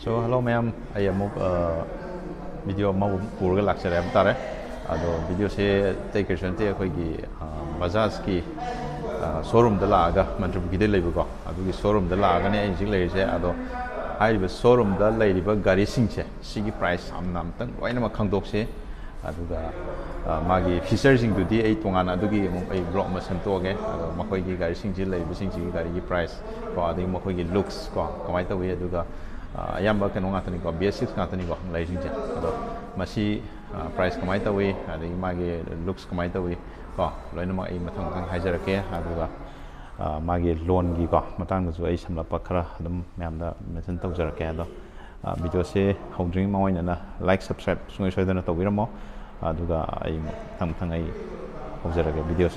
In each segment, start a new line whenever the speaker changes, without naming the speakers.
So hello ma'am, I am video mau purga lecture am tare. Ado video se take question te koi ki Bajaj ki showroom da laga mantrub gide leibu ko. Ado ki showroom da laga ne ai jig lei se ado hai ba showroom da lei ba gari sing che sigi price am nam tang loina ma khangdok se ado ga magi feature sing du di ai tongan ado ki ai blog ma sem to ge ado ma koi ki gari sing ji lei bu sing ji gari ki price ko ado ma koi ki looks ko kamai ta wi ado ga ayamba kano ngatani ko basics ngatani ko laising ja ado masi price kamai tawi adi magi looks kamai tawi ko loina ma ai mathang tang haijarake aduga magi loan gi ko matang da su ai samla pakhara adum myam da mention tawjarake ado video se howdring ma oina na like subscribe sungai soidana tawiramo aduga ai thang thang ai howjarake videos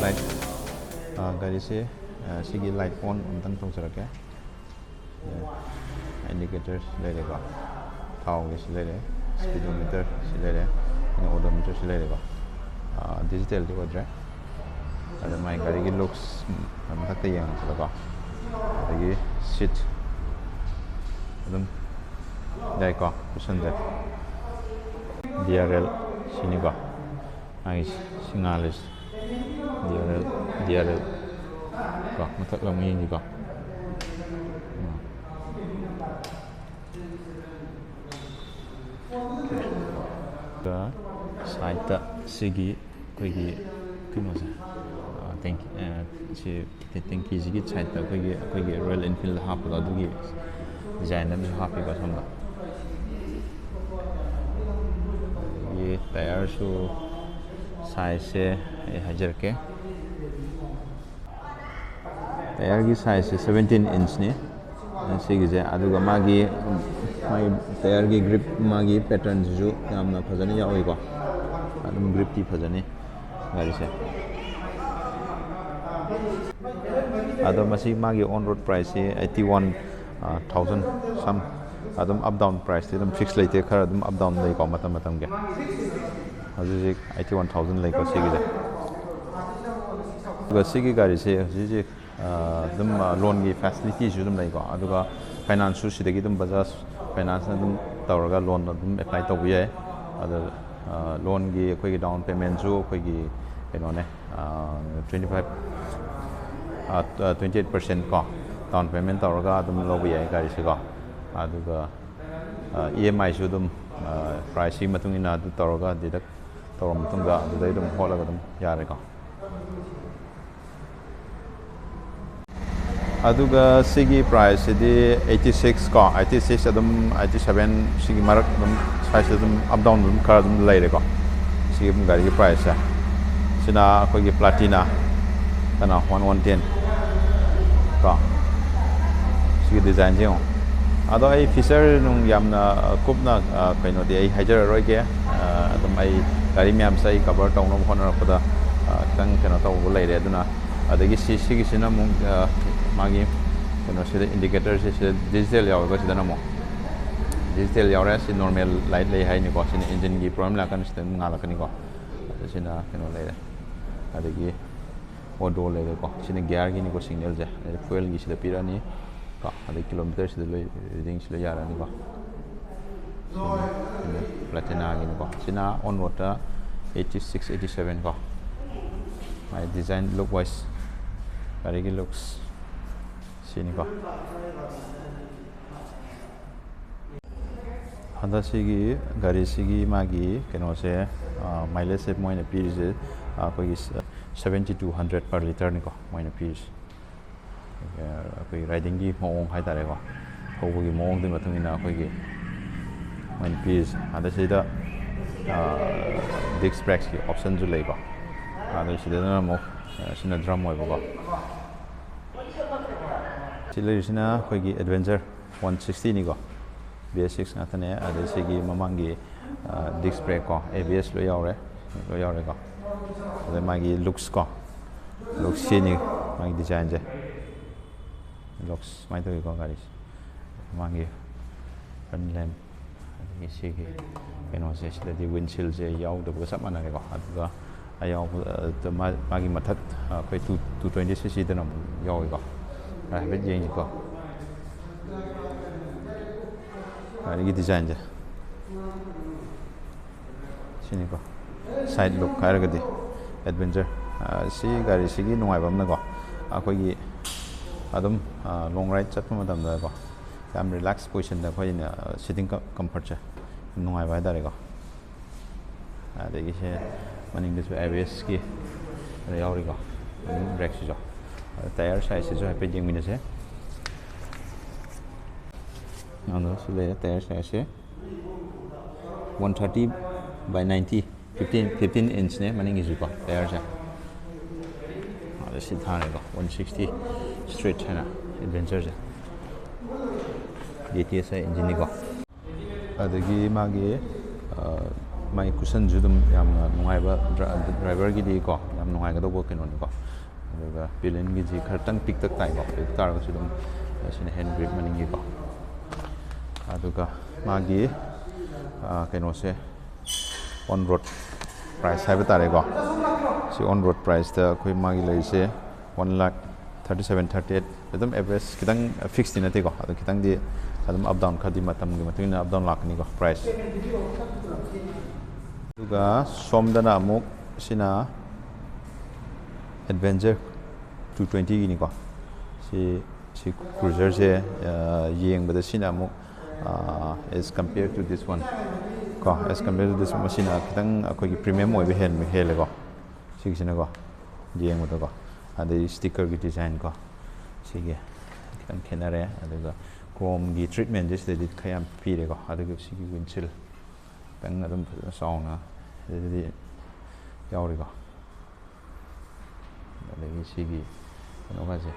light gari se sigi light on tang tong sarake indicators le le ko thau ge le le speedometer le le odometer le le ko digital di wadra ada mai gari gi looks am thakta yang sala ko agi seat adum dai ko kusan de DRL sini ko ai singalis DRL ko matak lang ini ko ka site sigi ko gi kino sa thank you sigi site ko gi Royal Enfield half da dugi design na half ko samla ye tayar su size se hajar ke tayar gi size 17 inch ni sigi je aduga magi mai tayar gi grip magi pattern ju yamna phajani ya oi ko adum grip ti phajani gari se ado masi magi on road price se 81000 some adum up down price adum fix laite khar adum up down lai ko matam ge Hajik 81,000 like a sigi. The sigi gari say, them loan facilities you them like Aduga finance sushi the given Bajaj finance them Tauraga loan them apply to we other loan gi quick down payment zu quick 25 28% ko down payment Tauraga them low we gari siga Aduga EMI should them pricing matungina to Tauraga deduct Torom Tunga, the Dum Holagadum Yarika Aduga Sigi price, the 86 car, 86 Adam, 87 Sigi Marak, size them up down them, Cardum Ladico. Sigi Gari price. Sina Kogi Platina, Kana 1110 car. Sigi design Jim. Ado ay fisher nung yamna kupna kaino di ay hajar roige adum ay gari myam sai cover tong nom honor pada tang kana taw bulai re aduna adagi sigi sina mung magi kono sida indicator se digital yaw ko sida namo digital yaw ra si normal light lay hai ni ko sin engine gi problem la kan sida ngala kan ni ko sina kono lay adagi odo lay ko sina gear gi ni ko signal je fuel gi sida pirani ada kilometer sudah reading sudah jalan ni ko platina gini ko sina on road 86 87 ko my design look wise very looks sini ko hada sigi gari sigi magi keno se mileage se moine piece ko is 7200 per liter ni ko moine piece ꯑꯩꯈꯣꯏꯒꯤ ꯔꯥꯏꯗꯤꯡꯒꯤ ꯃꯑꯣꯡ ꯍꯥꯏꯇꯥꯔꯦꯀꯣ ꯊꯧꯕꯒꯤ ꯃꯑꯣꯡꯗꯨꯒꯤ ꯃꯇꯨꯡ ꯏꯟꯅ ꯑꯩꯈꯣꯏꯒꯤ ꯃꯣꯏꯅ ꯄꯤꯔꯤꯁꯦ ꯑꯗ ꯁꯤꯗ ꯗꯤꯁꯛ ꯕ꯭ꯔꯦꯛꯁꯀꯤ ꯑꯣꯞꯁꯟꯁꯨ ꯂꯩꯀꯣ ꯑꯗꯣ ꯁꯤꯗꯅ ꯑꯃꯨꯛ ꯁꯤꯅ ꯗ꯭ꯔꯝ ꯑꯣꯏꯕꯀꯣ ꯁꯤ ꯂꯩꯔꯤꯁꯤꯅ ꯑꯩꯈꯣꯏꯒꯤ ꯑꯦꯗꯚꯦꯟꯆꯔ 160니ꯀꯣ BS6 ꯉꯥꯛꯇꯅꯦ ꯑꯗꯩ ꯁꯤꯒꯤ ꯃꯃꯥꯡꯒꯤ ꯗꯤꯁꯛ ꯕ꯭ꯔꯦꯛ ꯀꯣ ABS ꯂꯣꯏ ꯌꯥꯎꯔꯦꯀꯣ ꯑꯗꯩ ꯃꯥꯒꯤ ꯂꯨꯛꯁ ꯀꯣ ꯂꯨꯛꯁ ꯁꯤꯅꯤ ꯃꯥꯒꯤ ꯗꯤꯖꯥꯏꯟꯁꯦ ꯂꯨꯛꯁ ꯁꯨꯃꯥꯏꯅ ꯇꯧꯋꯤꯀꯣ ꯒꯥꯔꯤꯁꯦ ꯃꯥꯒꯤ ꯐ꯭ꯔꯟ ꯂꯦꯝ ꯑꯗꯒꯤ ꯁꯤꯒꯤ ꯀꯩꯅꯣꯁꯦ ꯁꯤꯗꯗꯤ ꯋꯤꯟꯁꯤꯜꯁꯦ ꯌꯥꯎꯗꯕꯒ ꯆꯞ ꯃꯥꯟꯅꯔꯦꯀꯣ ꯑꯗꯨꯒ ꯑꯌꯥꯎꯕ ꯃꯥꯒꯤ ꯃꯊꯛ ꯑꯩꯈꯣꯏ 220cc ꯑꯃꯨꯛ ꯌꯥꯎꯏꯀꯣ ꯍꯥꯏꯐꯦꯠ ꯌꯦꯡꯁꯤꯀꯣ ꯒꯥꯔꯤꯒꯤ ꯗꯤꯖꯥꯏꯟꯁꯦ ꯁꯤꯅꯤꯀꯣ ꯁꯥꯏꯠ ꯂꯨꯛ ꯍꯥꯏꯔꯒꯗꯤ ꯑꯦꯗꯚꯦꯟꯆꯔ ꯁꯤ ꯒꯥꯔꯤꯁꯤꯒꯤ ꯅꯨꯡꯉꯥꯏꯕ ꯑꯃꯅꯀꯣ ꯑꯩꯈꯣꯏꯒꯤ ꯑꯗꯨꯝ ꯂꯣꯡ ꯔꯥꯏꯗ ꯆꯠꯄ ꯃꯇꯝꯗꯀꯣ ꯌꯥꯝ ꯔꯤꯂꯦꯛꯁ ꯄꯣꯖꯤꯁꯟꯗ ꯑꯩꯈꯣꯏꯅ ꯁꯤꯇꯤꯡ ꯀꯝꯐꯔꯠꯁꯦ ꯅꯨꯡꯉꯥꯏꯕ ꯍꯥꯏꯇꯥꯔꯦꯀꯣ ꯑꯗꯒꯤ ꯁꯦ ꯃꯅꯤꯡꯗꯁꯨ ABSꯀꯤ ꯌꯥꯎꯔꯤꯀꯣ ꯕ꯭ꯔꯦꯛꯁꯤꯁꯨ ꯇꯥꯌꯔ ꯁꯥꯏꯖꯁꯤꯁꯨ ꯍꯥꯏꯐꯦꯠ ꯌꯦꯡꯃꯤꯟꯅꯁꯦ ꯑꯗꯣ ꯁꯤ ꯂꯩꯔꯦ ꯇꯥꯌꯔ ꯁꯥꯏꯖꯁꯦ 130/90 15 inchꯅꯦ ꯃꯅꯤꯡꯒꯤꯁꯤꯀꯣ ꯇꯥꯌꯔꯁꯦ ꯑꯗ ꯁꯤ ꯊꯥꯔꯦꯀꯣ 160 ꯁ꯭ꯇ꯭ꯔꯤꯠ ꯍꯥꯏꯅ ꯑꯦꯗꯚꯦꯟꯆꯔꯁꯦ ATSI ꯏꯟꯖꯤꯟꯅꯤꯀꯣ ꯑꯗꯒꯤ ꯃꯥꯒꯤ ꯀꯨꯁꯟꯁꯨ ꯑꯗꯨꯝ ꯌꯥꯝꯅ ꯅꯨꯡꯉꯥꯏꯕ ꯗ꯭ꯔꯥꯏꯚꯔꯒꯤꯗꯤꯀꯣ ꯌꯥꯝ ꯅꯨꯡꯉꯥꯏꯒꯗꯧꯕ ꯀꯩꯅꯣꯅꯤꯀꯣ ꯑꯗꯨꯒ ꯄꯤꯂꯤꯟꯒꯤꯁꯤ ꯈꯔꯇꯪ ꯄꯤꯛꯇꯛ ꯇꯥꯏꯀꯣ ꯄꯤꯛꯇꯛ ꯇꯥꯔꯒꯁꯨ ꯑꯗꯨꯝ ꯁꯤꯅ ꯍꯦꯟ ꯒ꯭ꯔꯤꯞ ꯃꯅꯤꯡꯒꯤꯀꯣ ꯑꯗꯨꯒ ꯃꯥꯒꯤ ꯀꯩꯅꯣꯁꯦ ꯑꯣꯟ ꯔꯣꯗ ꯄ꯭ꯔꯥꯏꯁ ꯍꯥꯏꯕ ꯇꯥꯔꯦꯀꯣ ꯁꯤ ꯑꯣꯟ ꯔꯣꯗ ꯄ꯭ꯔꯥꯏꯁꯇ ꯑꯩꯈꯣꯏ ꯃꯥꯒꯤ ꯂꯩꯔꯤꯁꯦ 1,37,38 ꯑꯗꯨꯝ ꯑꯦꯚꯔꯦꯖ ꯈꯤꯇꯪ ꯐꯤꯛꯁꯇꯤ ꯅꯠꯇꯦꯀꯣ ꯑꯗꯨ ꯈꯤꯇꯪꯗꯤ ꯑꯗꯨꯝ ꯑꯞ ꯗꯥꯎꯟ ꯈꯔꯗꯤ ꯃꯇꯝꯒꯤ ꯃꯇꯨꯡ ꯏꯟꯅ ꯑꯞ ꯗꯥꯎꯟ ꯂꯥꯛꯀꯅꯤꯀꯣ ꯄ꯭ꯔꯥꯏꯁ ꯑꯗꯨꯒ ꯁꯣꯝꯗꯅ ꯑꯃꯨꯛ ꯁꯤꯅ ꯑꯦꯗꯚꯦꯟꯆꯔ 220ꯒꯤꯅꯤꯀꯣ ꯁꯤ ꯀ꯭ꯔꯨꯖꯔꯁꯦ ꯌꯦꯡꯕꯗ ꯁꯤꯅ ꯑꯃꯨꯛ as compared to this one ꯀꯣ as compared to this one ꯃꯁꯤꯅꯈꯤꯇꯪ ꯑꯩꯈꯣꯏꯒꯤ ꯄ꯭ꯔꯤꯃꯤꯌꯝ ꯑꯣꯏꯕ ꯍꯦꯜꯂꯦꯀꯣ ꯁꯤꯒꯤꯁꯤꯅꯀꯣ ꯌꯦꯡꯕꯗꯀꯣ ꯑꯗꯩ ꯁ꯭ꯇꯤꯀꯔꯒꯤ ꯗꯤꯖꯥꯏꯟ ꯀꯣ ꯁꯤꯒꯤ ꯈꯤꯇꯪ ꯈꯦꯠꯅꯔꯦ ꯑꯗꯨꯒ ꯀ꯭ꯔꯣꯝꯒꯤ ꯇ꯭ꯔꯤꯠꯃꯦꯟꯁꯦ ꯁꯤꯗꯗꯤ ꯈꯔ ꯌꯥꯝ ꯄꯤꯔꯦꯀꯣ ꯑꯗꯨꯒ ꯁꯤꯒꯤ ꯋꯤꯟꯁꯤꯜ ꯈꯤꯇꯪ ꯑꯗꯨꯝ ꯐꯖꯅ ꯆꯥꯎꯅ ꯁꯤꯗꯗꯤ ꯌꯥꯎꯔꯤꯀꯣ ꯑꯗꯒꯤ ꯁꯤꯒꯤ ꯀꯩꯅꯣꯒꯁꯦ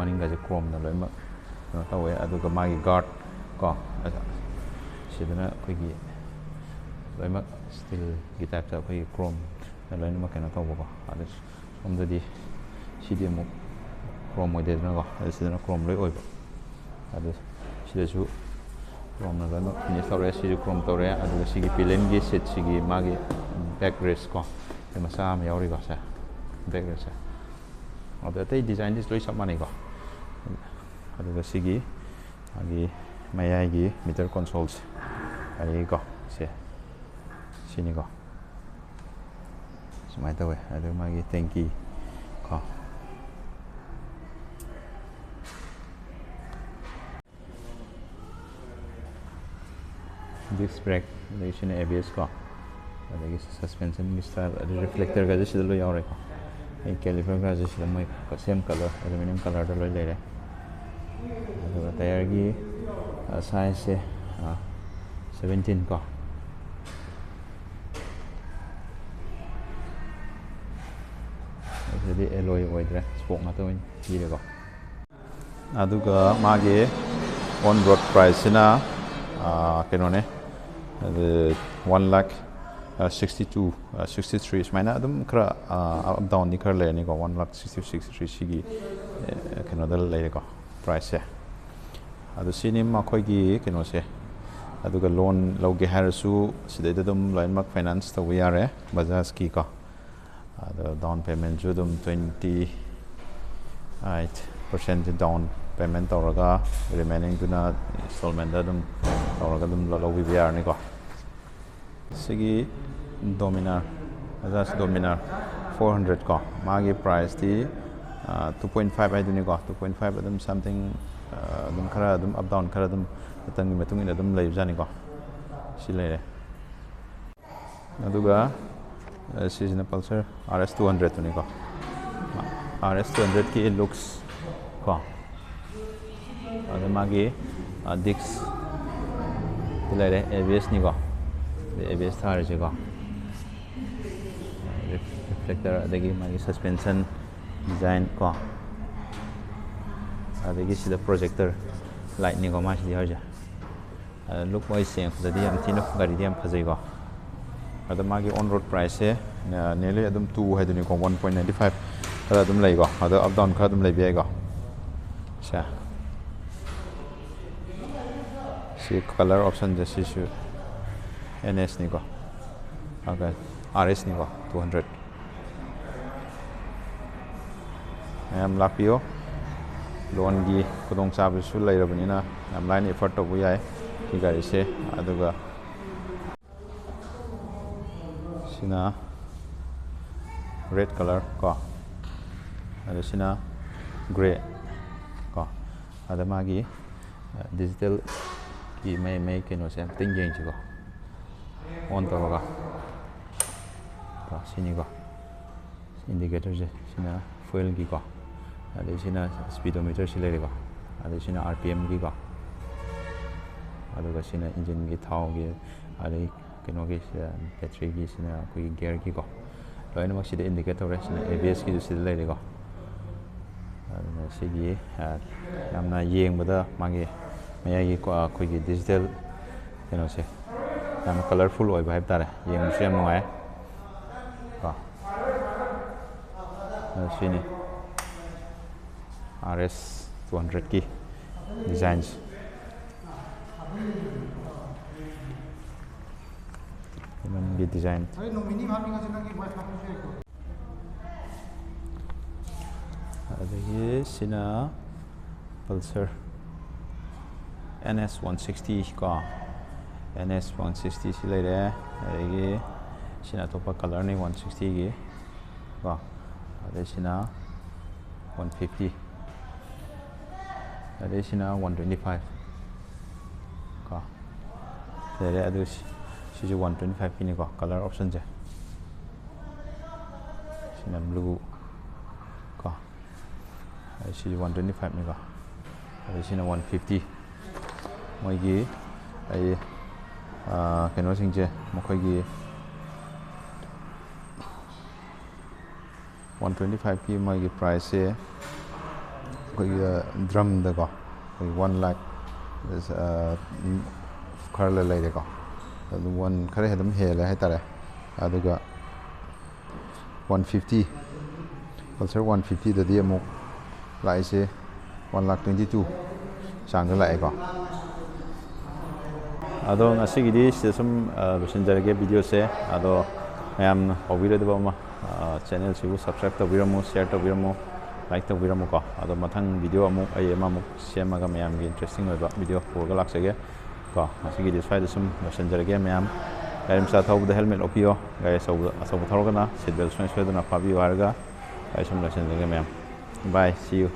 ꯃꯅꯤꯡꯒꯁꯦ ꯀ꯭ꯔꯣꯝꯅ ꯂꯣꯏꯅꯃꯛ ꯀꯩꯅꯣ ꯇꯧꯋꯦ ꯑꯗꯨꯒ ꯃꯥꯒꯤ ꯒꯥꯔꯗ ꯀꯣ ꯁꯤꯗꯅ ꯑꯩꯈꯣꯏꯒꯤ ꯂꯣꯏꯅꯃꯛ ꯁ꯭ꯇꯤꯜꯒꯤ ꯇꯥꯏꯞꯇ ꯑꯩꯈꯣꯏꯒꯤ ꯀ꯭ꯔꯣꯝꯅ ꯂꯣꯏꯅꯃꯛ ꯀꯩꯅꯣ ꯇꯧꯕꯀꯣ ꯑꯗꯨ ꯁꯣꯝꯗꯗꯤ ꯁꯤꯗꯤ ꯑꯃꯨꯛ ꯀ꯭ꯔꯣꯝ ꯑꯣꯏꯗꯦꯗꯅꯀꯣ ꯑꯗꯨ ꯁꯤꯗꯅ ꯀ꯭ꯔꯣꯝ ꯂꯣꯏ ꯑꯣꯏꯕ ꯑꯗꯨ ꯁꯤꯗꯁꯨ ꯀ꯭ꯔꯣꯝꯅ ꯂꯣꯏꯅꯃꯛ ꯐꯤꯅꯤꯁ ꯇꯧꯔꯦ ꯁꯤꯁꯨ ꯀ꯭ꯔꯣꯝ ꯇꯧꯔꯦ ꯑꯗꯨꯒ ꯁꯤꯒꯤ ꯄꯤꯂꯤꯟꯒꯤ ꯁꯤꯠꯁꯤꯒꯤ ꯃꯥꯒꯤ ꯕꯦꯛ ꯔꯦꯁ ꯀꯣ ꯃꯆꯥ ꯑꯃ ꯌꯥꯎꯔꯤꯀꯣ ꯁꯦ ꯕꯦꯛ ꯔꯦꯁꯁꯦ ꯑꯗꯨ ꯑꯇꯩ ꯗꯤꯖꯥꯏꯟꯗꯤ ꯂꯣꯏ ꯆꯞ ꯃꯥꯟꯅꯩꯀꯣ ꯑꯗꯨꯒ ꯁꯤꯒꯤ ꯃꯥꯒꯤ ꯃꯌꯥꯏꯒꯤ ꯃꯤꯇꯔ ꯀꯣꯟꯁꯣꯜꯁꯦ ꯑꯗꯒꯤꯀꯣ ꯁꯤꯅꯤꯀꯣ ꯁꯨꯃꯥꯏꯅ ꯇꯧꯋꯦ ꯑꯗꯨꯒ ꯃꯥꯒꯤ ꯇꯦꯡꯀꯤ ꯀꯣ ꯗꯤꯁꯛ ꯕ꯭ꯔꯦꯛ ꯑꯗꯒꯤ ꯁꯤꯅ ABS ꯀꯣ ꯑꯗꯒꯤ ꯁꯁꯄꯦꯟꯁꯟꯒꯤ ꯁ꯭ꯇꯥꯏꯜ ꯑꯗꯩ ꯔꯤꯐ꯭ꯂꯦꯛꯇꯔꯒꯁꯦ ꯁꯤꯗ ꯂꯣꯏ ꯌꯥꯎꯔꯦꯀꯣ ꯑꯩ ꯀꯦꯂꯤꯄꯔꯒꯁꯦ ꯁꯤꯗ ꯃꯣꯏ ꯁꯦꯝ ꯀꯂꯔ ꯑꯦꯂꯨꯃꯤꯅꯤꯌꯝ ꯀꯂꯔꯗ ꯂꯣꯏ ꯂꯩꯔꯦ ꯑꯗꯨꯒ ꯇꯥꯌꯔꯒꯤ ꯁꯥꯏꯖꯁꯦ 17 ꯀꯣ ꯁꯤꯗꯤ ꯑꯦꯂꯣꯏ ꯑꯣꯏꯗ꯭ꯔꯦ ꯁ꯭ꯄꯣꯛ ꯉꯥꯛꯇ ꯑꯣꯏꯅ ꯄꯤꯔꯦꯀꯣ ꯑꯗꯨꯒ ꯃꯥꯒꯤ ꯑꯣꯟ ꯔꯣꯗ ꯄ꯭ꯔꯥꯏꯁꯁꯤꯅ ꯀꯩꯅꯣꯅꯦ 1,62,63 ꯁꯨꯃꯥꯏꯅ ꯑꯗꯨꯝ ꯈꯔ ꯑꯞ ꯗꯥꯎꯟꯗꯤꯈꯔ ꯂꯩꯔꯅꯤꯀꯣ 1,60,63 ꯁꯤꯒꯤ ꯀꯩꯅꯣꯗ ꯂꯩꯔꯦꯀꯣ ꯄ꯭ꯔꯥꯏꯁꯁꯦ ꯑꯗꯣ ꯁꯤꯅꯤ ꯃꯈꯣꯏꯒꯤ ꯀꯩꯅꯣꯁꯦ ꯑꯗꯨꯒ ꯂꯣꯟ ꯂꯧꯒꯦ ꯍꯥꯏꯔꯁꯨ ꯁꯤꯗꯩꯗ ꯑꯗꯨꯝ ꯂꯣꯏꯅꯃꯛ ꯐꯥꯏꯅꯥꯟꯁ ꯇꯧꯕ ꯌꯥꯔꯦ ꯕꯖꯥꯖꯀꯤꯀꯣ ꯑꯗꯣ ꯗꯥꯎꯟ ꯄꯦꯃꯦꯟꯁꯨ ꯑꯗꯨꯝ 28% ꯗꯥꯎꯟ ꯄꯦꯃꯦꯟ ꯇꯧꯔꯒ ꯔꯤꯃꯦꯅꯤꯡꯗꯨꯅ ꯏꯟꯁꯇꯣꯜꯃꯦꯟꯗ ꯑꯗꯨꯝ ꯇꯧꯔꯒ ꯑꯗꯨꯝ ꯂꯧꯕꯤꯕ ꯌꯥꯔꯅꯤꯀꯣ ꯁꯤꯒꯤ ꯗꯣꯃꯤꯅꯥꯔ ꯕꯖꯥꯖ ꯗꯣꯃꯤꯅꯥꯔ 400 ꯀꯣ ꯃꯥꯒꯤ ꯄ꯭ꯔꯥꯏꯁꯇꯤ 2.5 ꯍꯥꯏꯗꯨꯅꯤꯀꯣ 2.5 ꯑꯗꯨꯝ ꯁꯝꯊꯤꯡ ꯑꯗꯨꯝ ꯈꯔ ꯑꯗꯨꯝ ꯑꯞ ꯗꯥꯎꯟ ꯈꯔ ꯑꯗꯨꯝ ꯃꯇꯝꯒꯤ ꯃꯇꯨꯡ ꯏꯟꯅ ꯑꯗꯨꯝ ꯂꯩꯕꯖꯥꯠꯅꯤꯀꯣ ꯁꯤ ꯂꯩꯔꯦ ꯑꯗꯨꯒ ꯁꯤꯁꯤꯅ ꯄꯜꯁꯔ RS 200 ꯇꯨꯅꯤꯀꯣ RS 200ꯀꯤ ꯂꯨꯛꯁ ko ada magi disc dilare ABS ni ko ABS thar je ko reflector adagi magi suspension design ko adagi sida projector light ni ko ma si har ja look wise seng jadi am tin gari diam phajai ko ada magi on road price se nearly adum 2 hai duni ko 1.95 ada adum lai ko ada up down kha adum lai bi ko sa si color option je si shu NS ni ko okay RS ni ko 200 am lapio loan gi kudong chabu su lai rabani na am line effort to bu yai ki gari se aduga sina red color ko ada sina gray ko ada magi digital ki mai keno se ting jeng ji ko on to ga ko sini ko indicator je sina fuel gi ko ada sina speedometer si lai ko ada sina RPM gi ko ada sina engine gi thau gi ada keno gi battery gi sina koi gear gi ko loina mak sida indicator re sina ABS gi si lai ko sigi yamna yeng bada magi mayagi ko koi gi digital keno se yam colorful oi vibe tare yeng sem ngai ko sini RS 200 ki designs iman gi design adagi sina pulsar NS 160 ko NS 160 si lai re adagi sina topa color ni 160 gi ko adagi sina 150 adagi sina 125 ko dere adu si 125 ini ko color option je sina blue ko si 125 ni ko adagi sina 150 moi gi ai keno sing je mokoi gi 125 ki moi gi price se koi drum da ko koi 1 lakh is kharla lai de ko adu one khare hedam hele hai tare aduga 150 pulsar 150 da di amuk lai se 1,22,000 sang da lai ko ado ngasi gidi sum losinjarage video se ado mayam hobire de ba channel sibu subscribe to biramu share to biramu like to biramu ko ado mathang video amuk ai amuk semaga mayam gi interesting oiba video purga laksage ko ngasi gidi swai sum losinjarage mayam garim sa thau da helmet opio gai so thorgana seatbelt swai swai dana pabio harga ai sum losinjarage mayam bye see you